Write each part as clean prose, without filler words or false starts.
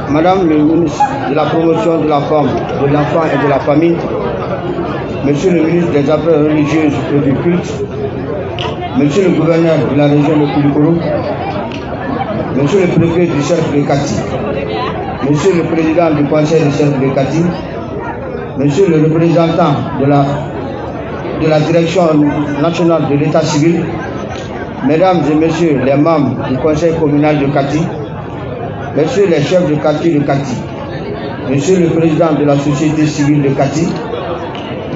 Madame le ministre de la promotion de la femme, de l'enfant et de la famille, Monsieur le ministre des Affaires religieuses et du culte, Monsieur le gouverneur de la région de Koulikoro, Monsieur le préfet du cercle de Kati, Monsieur le président du conseil du cercle de Kati, Monsieur le représentant de la direction nationale de l'état civil, Mesdames et Messieurs les membres du conseil communal de Kati, Messieurs les chefs de quartier de Kati, Monsieur le président de la société civile de Kati,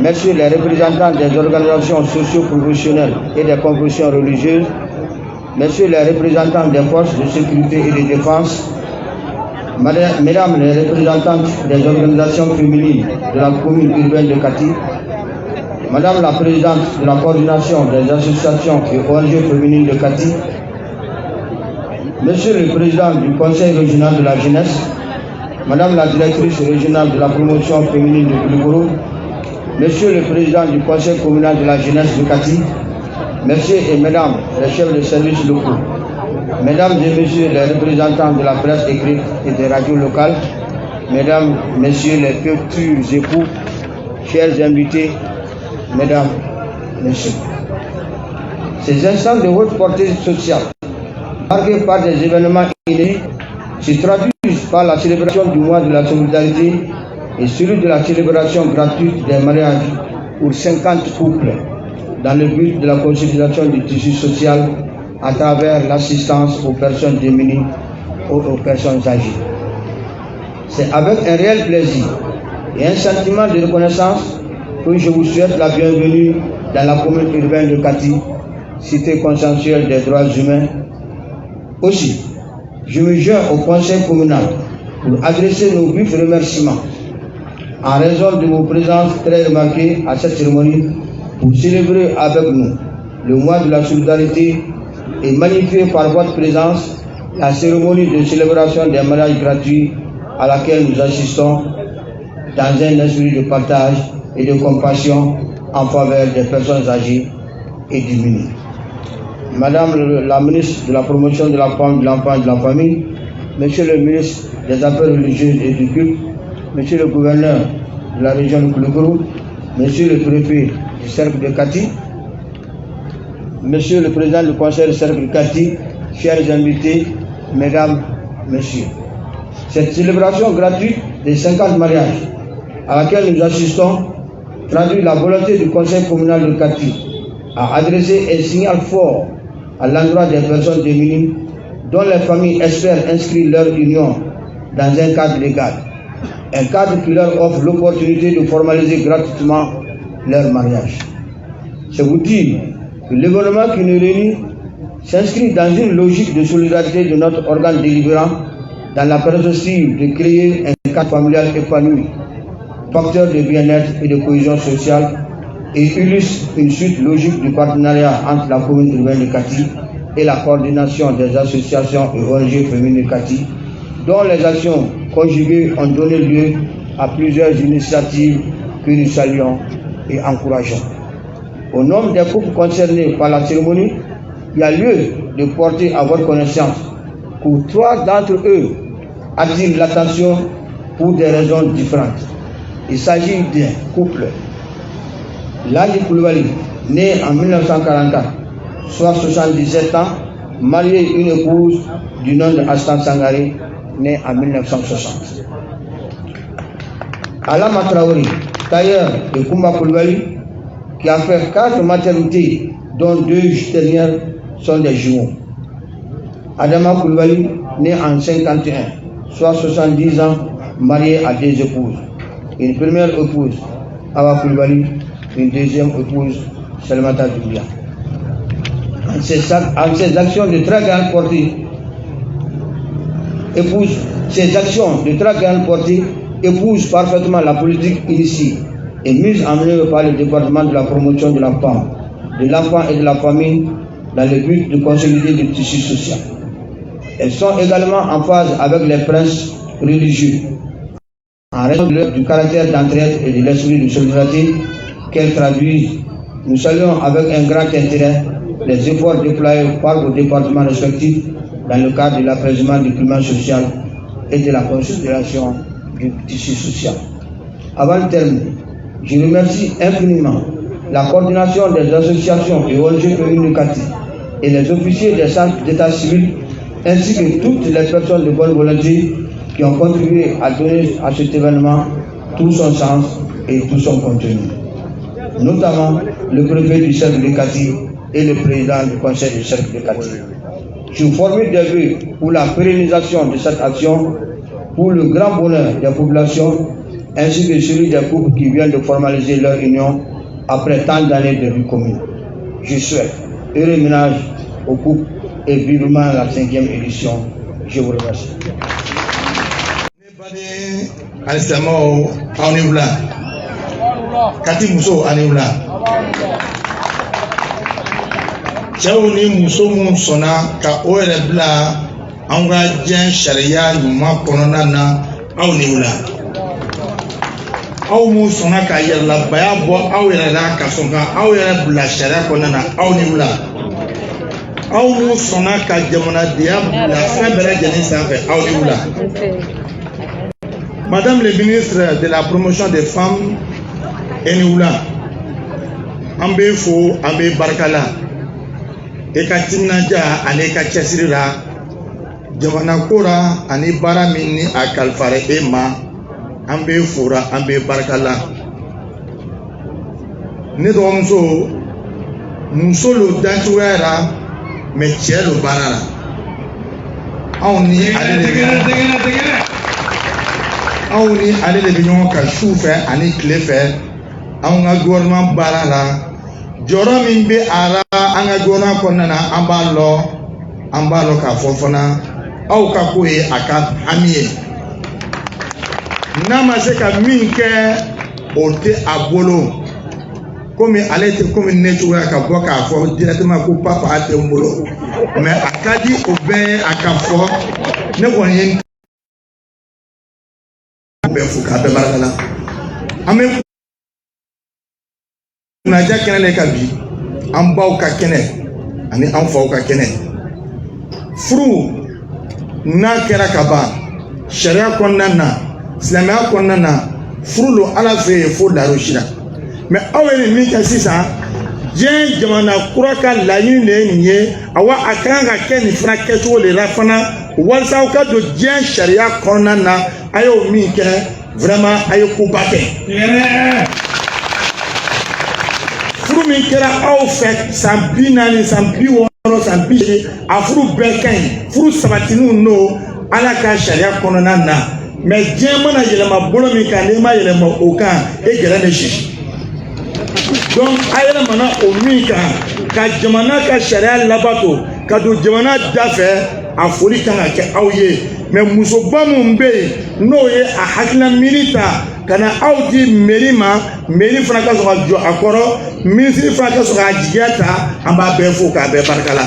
Messieurs les représentants des organisations socio-professionnelles et des confessions religieuses, Messieurs les représentants des forces de sécurité et de défense, Mesdames les représentantes des organisations féminines de la commune urbaine de Kati, Madame la présidente de la coordination des associations et ONG féminines de Kati, Monsieur le président du conseil régional de la jeunesse, Madame la directrice régionale de la promotion féminine de Koulikoro, Monsieur le président du conseil communal de la jeunesse de Kati, Messieurs et Mesdames les chefs de services locaux, Mesdames et Messieurs les représentants de la presse écrite et des radios locales, Mesdames, Messieurs les futurs époux, chers invités, Mesdames, Messieurs. Ces instants de haute portée sociale, marqués par des événements inédits, se traduisent par la célébration du mois de la solidarité et celui de la célébration gratuite des mariages pour 50 couples dans le but de la consolidation du tissu social à travers l'assistance aux personnes démunies ou aux personnes âgées. C'est avec un réel plaisir et un sentiment de reconnaissance que je vous souhaite la bienvenue dans la commune urbaine de Kati, cité consensuelle des droits humains. Aussi, je me joins au conseil communal pour adresser nos vifs remerciements en raison de vos présences très remarquées à cette cérémonie pour célébrer avec nous le mois de la solidarité et magnifier par votre présence la cérémonie de célébration des mariages gratuits à laquelle nous assistons dans un esprit de partage et de compassion en faveur des personnes âgées et démunies. Madame la ministre de la promotion de la femme, de l'enfant et de la famille, Monsieur le ministre des Affaires religieuses et du culte, Monsieur le gouverneur de la région de Koulikoro, Monsieur le préfet du cercle de Kati, Monsieur le président du conseil du cercle de Kati, chers invités, Mesdames, Messieurs. Cette célébration gratuite des 50 mariages à laquelle nous assistons traduit la volonté du conseil communal de Kati à adresser un signal fort à l'endroit des personnes démunies dont les familles espèrent inscrire leur union dans un cadre légal, un cadre qui leur offre l'opportunité de formaliser gratuitement leur mariage. C'est vous dire que l'événement qui nous réunit s'inscrit dans une logique de solidarité de notre organe délibérant dans la perspective de créer un cadre familial épanoui, facteur de bien-être et de cohésion sociale, et illustre une suite logique du partenariat entre la commune urbaine de Kati et la coordination des associations et ONG féminines de Kati, dont les actions conjuguées ont donné lieu à plusieurs initiatives que nous saluons et encourageons. Au nom des couples concernés par la cérémonie, il y a lieu de porter à votre connaissance que 3 d'entre eux attirent l'attention pour des raisons différentes. Il s'agit d'un couple, Lali Koulibaly, né en 1944, soit 77 ans, marié une épouse du nom de Astan Sangaré, né en 1960. Alama Traoré, tailleur de Koumba Koulibaly, qui a fait 4 maternités, dont 2 dernières sont des jumeaux. Adama Koulibaly, né en 51, soit 70 ans, marié à 2 épouses. Une première épouse, Awa Koulibaly, une deuxième épouse, Salimata Doumbia. En ces actions de très grande portée, épousent parfaitement la politique initiée et mise en œuvre par le département de la promotion de la femme, de l'enfant et de la famille dans le but de consolider le tissu social. Elles sont également en phase avec les princes religieux, en raison du caractère d'entraide et de l'esprit de solidarité qu'elles traduisent. Nous saluons avec un grand intérêt les efforts déployés par vos départements respectifs dans le cadre de l'apaisement du climat social et de la considération du tissu social. Avant de terminer, je remercie infiniment la coordination des associations et ONG féminines de Kati et les officiers des centres d'état civil ainsi que toutes les personnes de bonne volonté qui ont contribué à donner à cet événement tout son sens et tout son contenu, notamment le préfet du cercle de Kati et le président du conseil du cercle de Kati. Je formule des vœux pour la pérennisation de cette action, pour le grand bonheur des populations, ainsi que celui des couples qui viennent de formaliser leur union après tant d'années de vie commune. Je souhaite heureux ménage aux couples et vivement la 5e édition. Je vous remercie. Alisamo Aunibla Kati Muso Anibla Chaou ni Muso Monsona Ka Oerebla Anga Jen Sharia Yuma Kononana Aunibla Aou Monsona Ka Yerla Baya Bo Aouerela Kasonga Aouerebla Sharia Konana Aunibla Aou Monsona Ka Jamona Diab La Fabera Janisa Aunibla Madame le ministre de la promotion des femmes, Enioula, Ambefo, Ambe Barkala, Ekatimnaja, Aneka Chesira, Jamanakora, Ani Baramini, Akalfare Emma, Ambe Fura, Ambe Barkala. Nedomso, Musolo Dantuera, Mechelo Barara. Auni, aw ni ale de bɛ ɲɔgɔn kan su fɛ ani tile fɛ anw ka gouvernement baara la jɔyɔrɔ min bɛ a la an ka gouvernement kɔnɔna na an b'a lɔ k'a fɔ fana aw ka ko ye a ka hami ye n'a ma se ka min kɛ o tɛ a bolo komi ale tɛ komi ne cogoya ka bɔ k'a fɔ directement ko papa a tɛ n bolo mais a ka di o bɛɛ ye a ka fɔ ne kɔni ye Abe Barakala. Ame Naja kene le kabi, ambao ka kene, ani anfao ka kene. Furu na kera kaba, sharia konnana, islamia konnana, furu lo ala fe fo daroshira. Me awele mi ka sisa, jen jamana kuraka la yine niye, awa akanga keni fana keto le rafana. Walsa au cas de bien charia konana ayo mi ke vraiment ayo kubate furu mi kera au fait sambina ni sambi wono sambi afuru beken furu sabatinu no ala ka charia konana na mais bien mana yelema bolo mi kan ne ma yelema okan e gere ne shi donc ayela mana o mi ka jamana ka charia labato ka do jamana dafe a foli kan ka kɛ aw ye mais musoba mun bɛ yen n'o ye a hakilina miiri ta ka na aw di mairie ma mairie fana ka sɔrɔ ka jɔ a kɔrɔ ministre fana ka sɔrɔ ka jigiya ta an b'a bɛɛ fo k'a bɛɛ barika la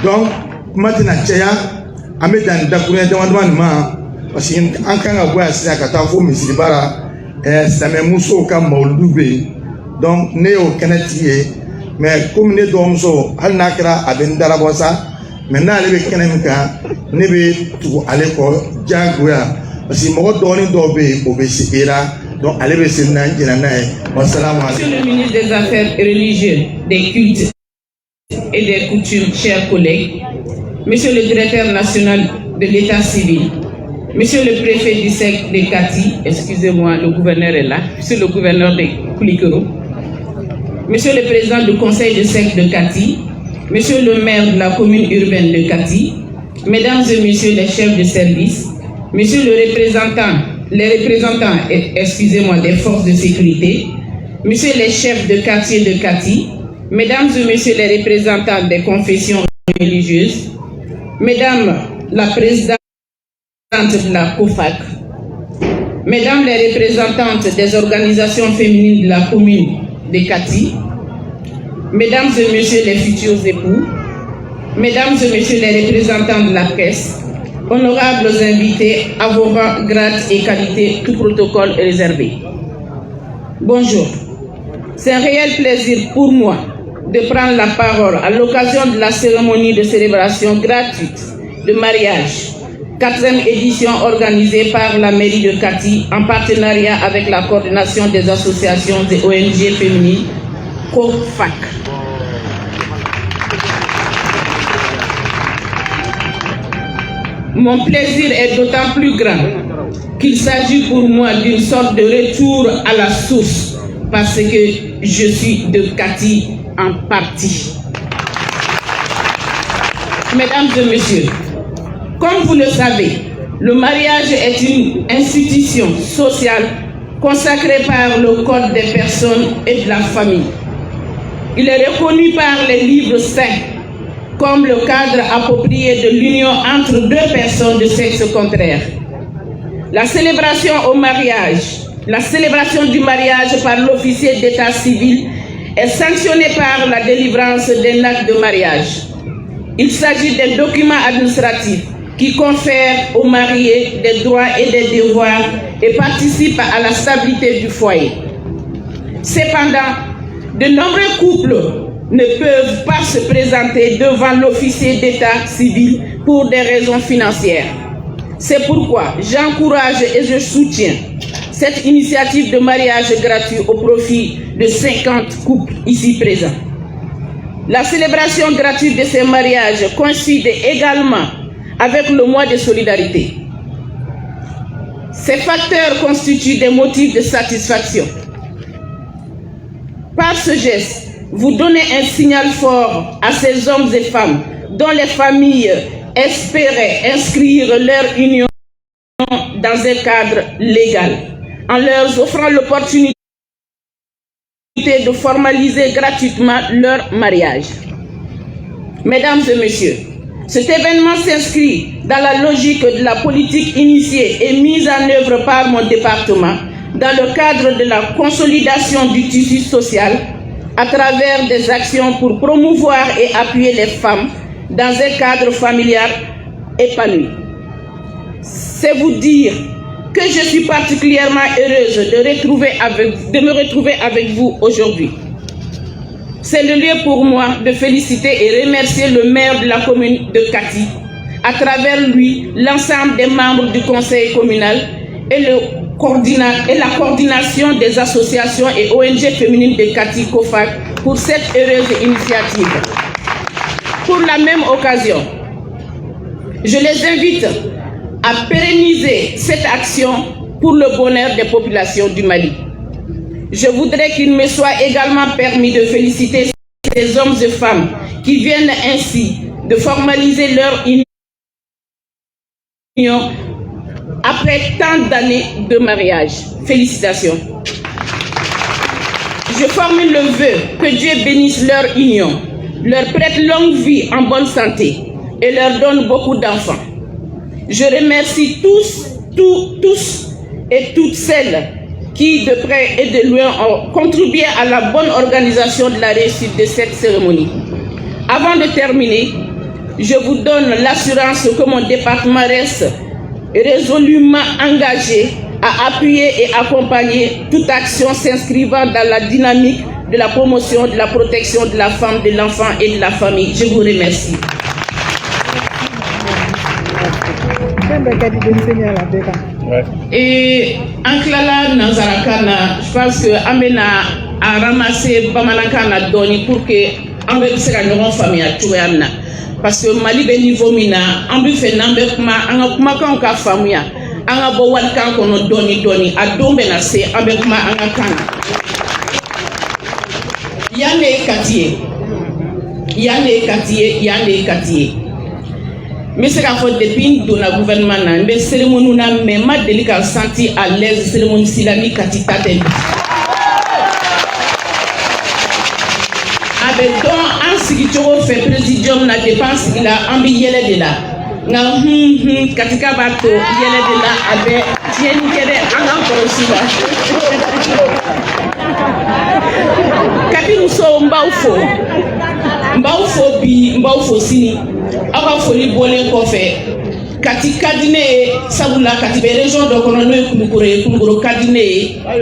donc kuma tɛna caya an bɛ dan dakuruɲɛ dama dama nin ma parce que an kan ka bɔ yan sisan ka taa fo misiri baara silamɛ musow ka mawuludu bɛ yen donc ne y'o kɛnɛ tigi ye. Mais comme ne dɔgɔmuso hali n'a kɛra a bɛ n darabɔ sa mais n'ale bɛ kɛnɛ min kan ne bɛ tugu ale kɔ diyagoya parce que mɔgɔ dɔgɔnin dɔw bɛ yen o bɛ se e la donc ale bɛ se n'a jɛnna n'a ye wasalamu alaikum. Monsieur le ministre des Affaires religieuses, des cultes et des coutumes, chers collègues, Monsieur le directeur national de l'état civil, Monsieur le préfet du cercle de Kati, excusez-moi, le gouverneur est là, Monsieur le gouverneur de Koulikoro, Monsieur le président du conseil de cercle de Kati, Monsieur le maire de la commune urbaine de Kati, Mesdames et Messieurs les chefs de service, Monsieur les représentants, excusez-moi, des forces de sécurité, Monsieur les chefs de quartier de Kati, Mesdames et Messieurs les représentants des confessions religieuses, Mesdames la présidente de la COFAC, Mesdames les représentantes des organisations féminines de la commune de Kati, Mesdames et Messieurs les futurs époux, Mesdames et Messieurs les représentants de la presse, honorables invités, à vos rangs, grades et qualités, tout protocole réservé. Bonjour. C'est un réel plaisir pour moi de prendre la parole à l'occasion de la cérémonie de célébration gratuite de mariage, 4e édition organisée par la mairie de Kati en partenariat avec la coordination des associations des ONG féminines, COFAC. Mon plaisir est d'autant plus grand qu'il s'agit pour moi d'une sorte de retour à la source parce que je suis de Kati en partie. Mesdames et messieurs, comme vous le savez, le mariage est une institution sociale consacrée par le Code des personnes et de la famille. Il est reconnu par les livres saints comme le cadre approprié de l'union entre deux personnes de sexe contraire. La célébration du mariage par l'officier d'état civil est sanctionnée par la délivrance d'un acte de mariage. Il s'agit d'un document administratif qui confère aux mariés des droits et des devoirs et participe à la stabilité du foyer. Cependant, de nombreux couples ne peuvent pas se présenter devant l'officier d'état civil pour des raisons financières. C'est pourquoi j'encourage et je soutiens cette initiative de mariage gratuit au profit de 50 couples ici présents. La célébration gratuite de ces mariages coïncide également avec le mois de solidarité. Ces facteurs constituent des motifs de satisfaction. Par ce geste, vous donnez un signal fort à ces hommes et femmes dont les familles espéraient inscrire leur union dans un cadre légal, en leur offrant l'opportunité de formaliser gratuitement leur mariage. Mesdames et messieurs, cet événement s'inscrit dans la logique de la politique initiée et mise en œuvre par mon département dans le cadre de la consolidation du tissu social à travers des actions pour promouvoir et appuyer les femmes dans un cadre familial épanoui. C'est vous dire que je suis particulièrement heureuse de me retrouver avec vous aujourd'hui. C'est le lieu pour moi de féliciter et remercier le maire de la commune de Kati, à travers lui l'ensemble des membres du conseil communal et la coordination des associations et ONG féminines de Kati COFAC pour cette heureuse initiative. Pour la même occasion, je les invite à pérenniser cette action pour le bonheur des populations du Mali. Je voudrais qu'il me soit également permis de féliciter ces hommes et femmes qui viennent ainsi de formaliser leur union après tant d'années de mariage. Félicitations. Je formule le vœu que Dieu bénisse leur union, leur prête longue vie en bonne santé et leur donne beaucoup d'enfants. Je remercie tous et toutes celles qui, de près et de loin, ont contribué à la bonne organisation de la réussite de cette cérémonie. Avant de terminer, je vous donne l'assurance que mon département reste résolument engagé à appuyer et accompagner toute action s'inscrivant dans la dynamique de la promotion, de la protection de la femme, de l'enfant et de la famille. Je vous remercie. Et en Klala Nazarakana, je pense que Amena a ramassé Bamanakana Doni pour que Ambe sera une famille à Touéana. Parce que Mali be niveau mina, Ambe fait n'ambe kuma, Anga kuma ka famille, Anga bo walkan kono Doni, a dombe na se Ambe kuma Anga kana. Yane Katiye. Mais c'est qu'à faute depuis dans le gouvernement, mais cérémonie n'a même pas délicat senti à l'aise cérémonie islamique Katita Tebi. Avec donc un sigitoro fait présidium la dépense il a envie yele de là. Nga katika bato yele de là avec tieni kere anga korosila. Kati muso mbawfo sini aka foli bolen kofe kati kadine sabula kati be région do kono no kulukuro kadine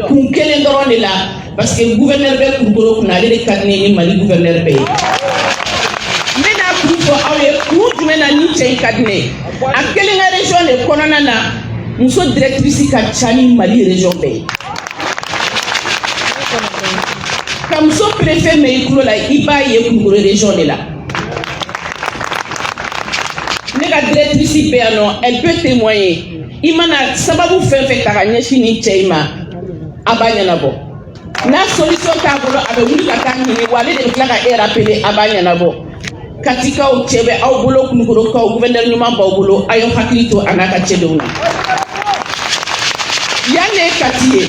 kun kelen doron de la parce que gouverneur bɛ Kulukoro kunna ale de ka di ne ye ni Mali gouverneur bɛɛ ye. N bɛna kun fɔ aw ye kun jumɛn na ni cɛ in ka di ne ye a kelen ka région de kɔnɔna na muso directrice ka ca ni Mali région bɛɛ ye. Ka muso préfet mɛ i tulo la i b'a ye Kulukoro région de la. Ne ka directrice bɛ yan nɔ elle peut témoigner. I mana sababu fɛn fɛn ta ka ɲɛsin ni cɛ in ma a b'a ɲɛnabɔ n'a solution t'a bolo a bɛ wuli ka taa ɲini wa ale de bɛ tila ka e rappeler a b'a ɲɛnabɔ Katikaw cɛ bɛ aw bolo Kulukorokaw gouverneur ɲuman b'aw bolo a y'aw hakili to a n'a ka cɛdenw na yan ne Kati ye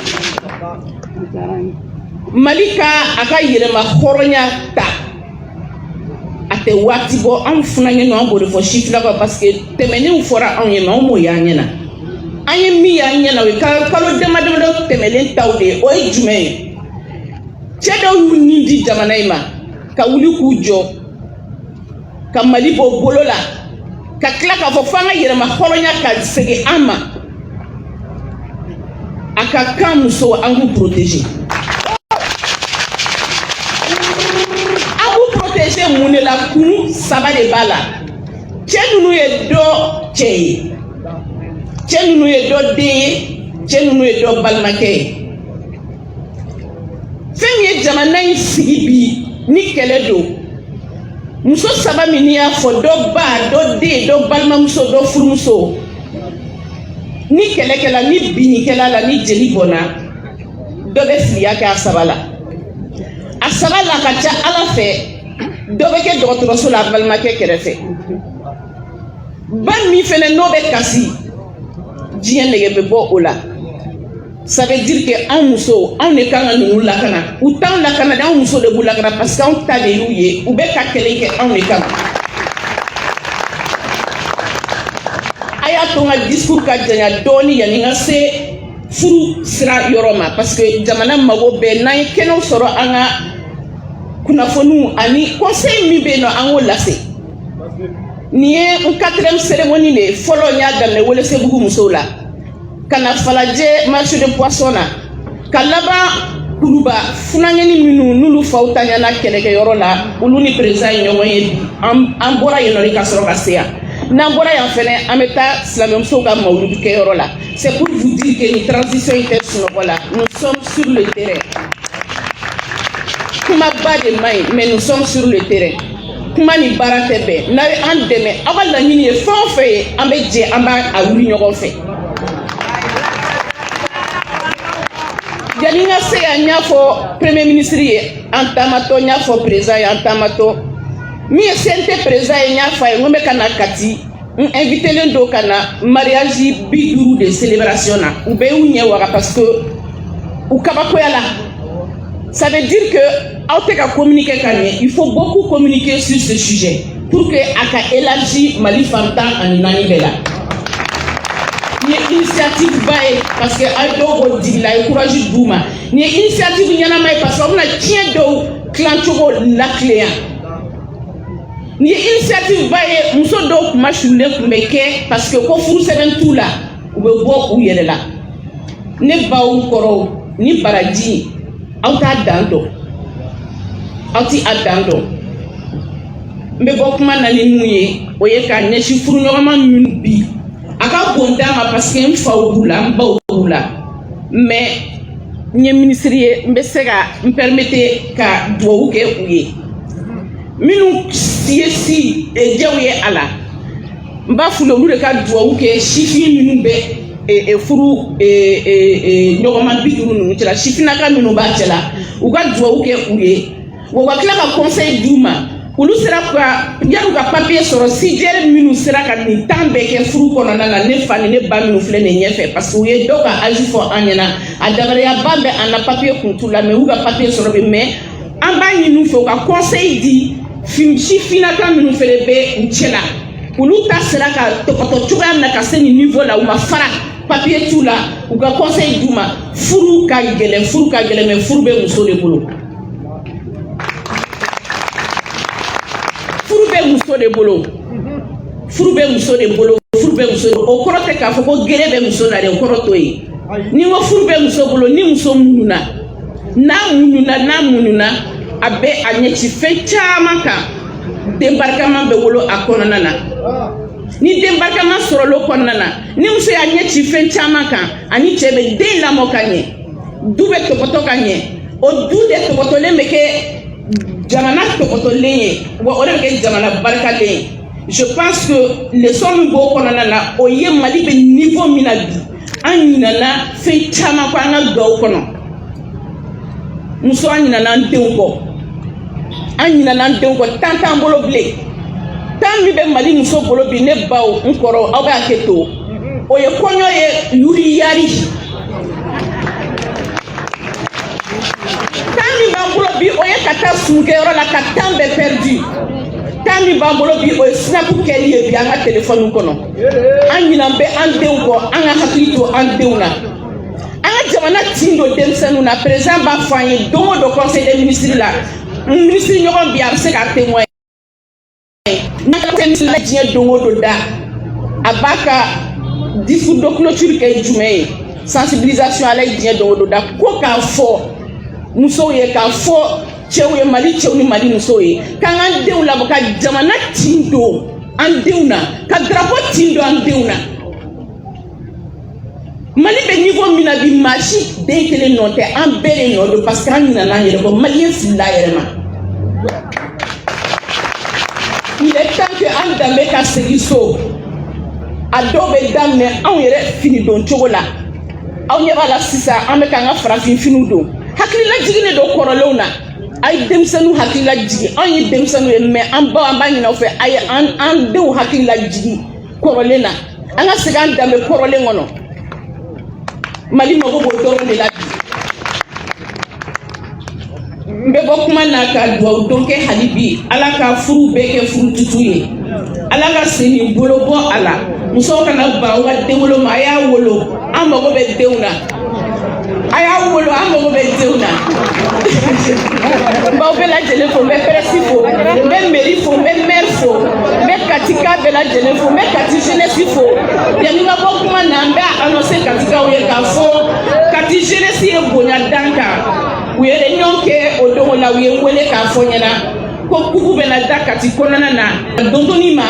Mali ka a ka yɛlɛma hɔrɔnya ta a tɛ waati bɔ anw fana ɲɛna an b'o de fɔ sifinakaw parce que tɛmɛnenw fɔra anw ye mais anw m'o y'an ɲɛna. An ye min y'an ɲɛna o ye kalo damadɔ tɛmɛlen taw de ye o ye jumɛn ye cɛ dɔw y'u ni di jamana in ma ka wuli k'u jɔ ka Mali bɔ bolo la ka tila k'a fɔ f'an ka yɛlɛma hɔrɔnya ka segin an ma a ka kan musow an k'u protéger an k'u protéger mun de la kun saba de b'a la cɛ ninnu ye dɔ cɛ ye cɛ ninnu ye dɔ den ye cɛ ninnu ye dɔ balimakɛ ye fɛn min ye jamana in sigi bi ni kɛlɛ don muso saba min n'i y'a fɔ dɔ ba dɔ den dɔ balimamuso dɔ furumuso ni kɛlɛ kɛla ni binnikɛla la ni jeli bɔnna dɔ bɛ filiya kɛ a saba la ka ca Ala fɛ dɔ bɛ kɛ dɔgɔtɔrɔso la a balimakɛ kɛrɛfɛ ba min fɛnɛ n'o bɛ kasi diɲɛ nege bɛ bɔ o la ça veut dire que anw musow anw de kan ka ninnu lakana u t'anw lakana de anw muso de b'u lakana parce que anw ta de y'u ye u bɛ ka kɛlɛ kɛ anw de kama a y'a to n ka discours ka janya dɔɔni yanni n ka se furu sira yɔrɔ ma parce que jamana mago bɛɛ n'an ye kɛnɛw sɔrɔ an ka kunnafoniw ani conseil min bɛ yen nɔ an k'o lase nin ye n 4e cérémonie de fɔlɔ n y'a daminɛ Welesebugu musow la ka na Falajɛ marché de poisson na ka laban Kuluba funankɛni minnu n'olu faw taɲana kɛlɛkɛyɔrɔ la olu ni président ye ɲɔgɔn ye bi an bɔra yen nɔ de ka sɔrɔ ka se yan n'an bɔra yan fɛnɛ an bɛ taa silamɛmusow ka mawuludu kɛyɔrɔ la c'est pour vous dire que ni transition in tɛ sunɔgɔ la nous sommes sur le terrain kumaba de man ɲi mais nous sommes sur le terrain kuma ni baara tɛ bɛn n'a ye an dɛmɛ aw ka laɲini ye fɛn o fɛn ye an bɛ jɛ an b'a wuli ɲɔgɔn fɛ yanni n ka se yan n y'a fɔ premier ministre ye an taamatɔ n y'a fɔ président ye an taamatɔ min ye CNT président ye n y'a fɔ a ye n ko n bɛ ka na Kati n invitelen don ka na mariage 50 de célébration na u bɛ y'u ɲɛ waga parce que u kabakoya la ça veut dire que aw tɛ ka communiquer ka ɲɛ il faut beaucoup communiquer sur ce sujet pour que a ka élargi Mali fan 14 bɛɛ la nin ye initiative ba ye parce que a ye dɔw bɔ digi la a ye courage d'u ma nin ye initiative ɲɛnama ye parce que aw bɛna tiɲɛ dɔw tilacogo latileya nin ye initiative ba ye muso dɔw kuma sulen tun bɛ kɛ parce que ko furusɛbɛn t'u la u bɛ bɔ u yɛrɛ la ne baw kɔrɔw ni baraji aw t'a dan dɔn aw ti a dan dɔn n bɛ bɔ kuma na ni mun ye o ye ka ɲɛsin furuɲɔgɔnma minnu bi a ka bon d'an ma parce que n faw b'u la n baw b'u la mais n ye ministre ye n bɛ se ka n permette ka dugawu kɛ u ye minnu ye si jɛw ye a la n b'a f'u ye olu de ka dugawu kɛ sifin minnu bɛ furu ɲɔgɔnma 50 ninnu cɛla sifinnaka minnu b'a cɛla u ka dugawu kɛ u ye wa ka tila ka conseil d'u ma olu sera ka yan'u ka papier sɔrɔ CJR minnu sera ka nin temps bɛɛ kɛ furu kɔnɔna na ne fa ni ne ba minnu filɛ nin ɲɛfɛ parce que u ye dɔw ka âge fɔ an ɲɛna a dabariyaba bɛ an na papier kun t'u la mais u ka papier sɔrɔ bi mais an b'a ɲini u fɛ u ka conseil di sifinnaka minnu fɛnɛ bɛ u cɛ la olu ta sera ka tɔpɔtɔ cogoya min na ka se nin niveau la u ma fara papier t'u la u ka conseil d'u ma furu ka gɛlɛn mais furu bɛ muso de bolo. Furu bɛ muso de bolo o kɔrɔ tɛ k'a fɔ ko gere bɛ muso la dɛ o kɔrɔ t'o ye ni n ko furu bɛ muso bolo ni muso munnu na n'a mununa a bɛ a ɲɛci fɛn caman kan denbarikama bɛ wolo a kɔnɔna na ni denbarikama sɔrɔlo kɔnɔna na ni muso y'a ɲɛci fɛn caman kan ani cɛ bɛ den lamɔ ka ɲɛ du bɛ tɔbɔtɔ ka ɲɛ o du de tɔbɔtɔlen bɛ kɛ jamana tɔbɔtɔlen ye wa o de bɛ kɛ jamana barikalen ye. Je pense que leçon min b'o kɔnɔna na o ye Mali bɛ niveau min na bi an ɲinana fɛn caman kɔ an ka duwawu kɔnɔ muso an ɲinana an denw kɔ an ɲinana an denw kɔ temps t'an bolo bilen temps min bɛ Mali muso bolo bi ne baw n kɔrɔ aw bɛ hakɛ to o ye kɔɲɔ ye yuri yari temps min b'an bolo bi o ye ka taa sumukɛyɔrɔ la ka temps bɛɛ perdu temps min b'an bolo bi o ye sinapu kɛli ye bi an ka telefɔni kɔnɔ an ɲinan bɛ an denw kɔ an ka hakili to an denw na an ka jamana tin don denmisɛnninw na président b'a fɔ an ye don o don conseil des ministres la ministre ɲɔgɔn bi a bɛ se ka témoin n'a ka ministre la diɲɛ don o don da a b'a ka discours de clôture kɛ jumɛn ye sensibilisation ala ye diɲɛ don o don da ko k'a fɔ musow ye k'a fɔ cɛw ye Mali cɛw ni Mali musow ye k'an k'an denw labɔ ka jamana tin don an denw na ka drapeau tin don an denw na Mali bɛ niveau min na bi maa si den kelen nɔ tɛ an bɛɛ de nɔ don parce que an ɲinana an yɛrɛ kɔ maliyɛn filila a yɛrɛ ma il est temps que an danbe ka segin so a dɔw bɛ daminɛ anw yɛrɛ fini don cogo la aw ɲɛ b'a la sisan an bɛ k'an ka farafin finiw don hakililajigin de don kɔrɔlenw na a ye denmisɛnninw hakili lajigi anw ye denmisɛnninw ye mais an baw an b'a ɲini aw fɛ a ye an denw hakili lajigi kɔrɔlen na an ka segin an danbe kɔrɔlen kɔnɔ Mali mago b'o dɔrɔn de la bi n bɛ bɔ kuma na ka duwawu don kɛ hali bi ala ka furu bɛɛ kɛ furu tutu ye ala ka sen bolo bɔ a la musow kana ban aw ka denwolo ma a y'a wolo an mago bɛ denw na a y'a wolo an mago bɛ denw na n b'aw bɛɛ lajɛlen fo n bɛ presse fo n bɛ mairie fo n bɛ maire fo n bɛ katika bɛɛ lajɛlen fo n bɛ kati jeunesse fo yanni n ka bɔ kuma na n bɛ annoncer katikaw ye k'a fɔ kati jeunesse ye bonya dan kan u ye réunion kɛ o don la u ye n wele k'a fɔ ɲɛna ko kuku bɛna da kati kɔnɔna na dɔntɔni ma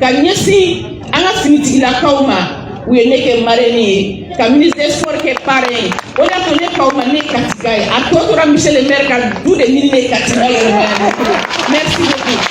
ka ɲɛsin an ka finitigilakaw ma u ye ne kɛ marraine ye ka ministre des sports kɛ parrain o de y'a to ne kaw ma ne katika ye a tɔ tora monsieur le maire ka du de ɲini ne katika yɛrɛ ma merci beaucoup.